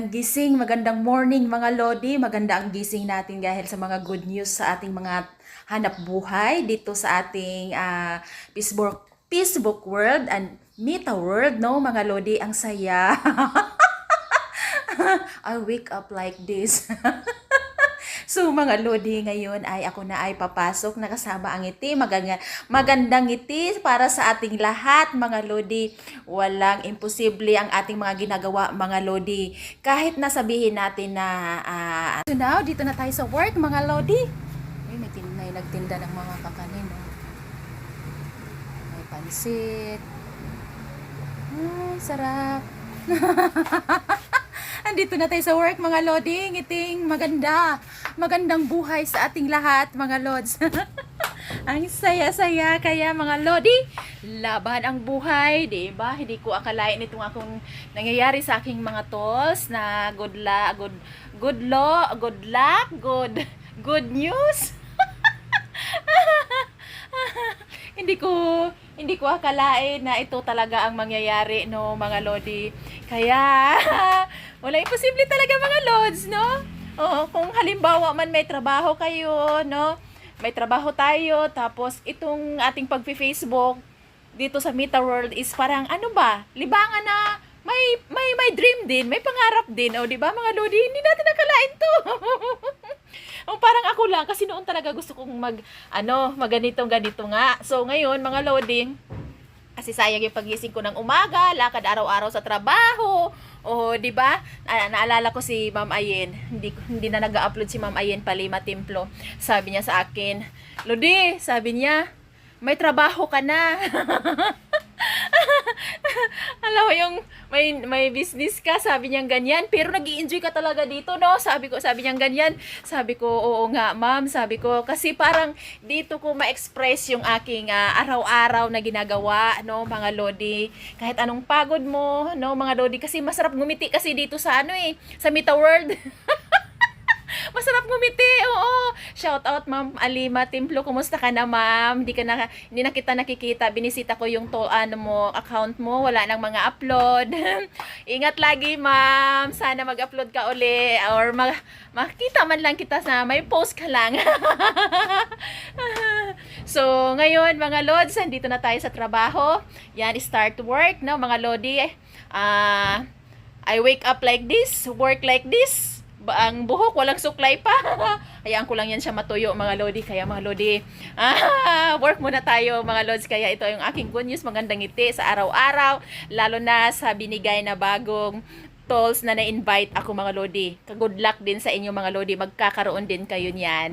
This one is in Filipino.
magandang gising, magandang morning mga Lodi. Maganda ang gising natin dahil sa mga good news sa ating mga hanap buhay dito sa ating Facebook world and Meta world, no mga Lodi. Ang saya. I wake up like this. So mga Lodi, ngayon ay ako na ay papasok, nakasama ang ngiti, magandang ngiti para sa ating lahat mga Lodi. Walang imposible ang ating mga ginagawa mga Lodi. Kahit nasabihin natin na so now, dito na tayo sa work mga Lodi. May nagtinda ng mga kakanin. No? May pansit. Ay, sarap. Andito na tayo sa work mga Lodi. Ngiting magandang buhay sa ating lahat mga Lods. Ang saya-saya kaya mga Lodi, laban ang buhay, 'di ba? Hindi ko akalain itong akong nangyayari sa aking mga tolls na good news. Hindi ko akalain na ito talaga ang mangyayari no mga Lodi. Kaya wala imposible talaga mga Lods, no? Oo, kung halimbawa man may trabaho kayo, no? May trabaho tayo, tapos itong ating pagpi-Facebook dito sa Meta World is parang ano ba? Libangan na may dream din, may pangarap din, o di ba mga Lodi? Hindi natin nakalain to. Parang ako lang kasi noon talaga gusto kong ganito nga. So ngayon mga Lodi, kasi sayang yung pagising ko ng umaga, lakad araw-araw sa trabaho. O, di ba? Naalala ko si Ma'am Ayen. Hindi na nag-upload si Ma'am Ayen Palima Templo. Sabi niya sa akin, Lodi, sabi niya, may trabaho ka na. Alam mo yung may business ka, sabi niya ganyan, pero nag-i-enjoy ka talaga dito, no? Sabi niya ganyan. Sabi ko, oo nga, ma'am. Sabi ko, kasi parang dito ko ma-express yung aking araw-araw na ginagawa, no, mga Lodi. Kahit anong pagod mo, no, mga Lodi, kasi masarap ngumiti kasi dito sa sa Meta World. Masarap ngumiti, oo. Shout out Ma'am Alima Templo, kumusta ka na ma'am? Hindi na kita nakikita. Binisita ko yung account mo, wala nang mga upload. Ingat lagi ma'am. Sana mag-upload ka uli or makita man lang kita sa may post ka lang. So, ngayon mga Lods, dito na tayo sa trabaho. Yan, start work, no mga Lodi. I wake up like this, work like this. Ang buhok, walang suklay pa. Hayaan ko lang yan siya matuyo, mga Lodi. Kaya mga Lodi, work muna tayo, mga Lods. Kaya ito yung aking good news, magandang ngiti sa araw-araw. Lalo na sa binigay na bagong tolls na na-invite ako, mga Lodi. Good luck din sa inyo, mga Lodi. Magkakaroon din kayo niyan.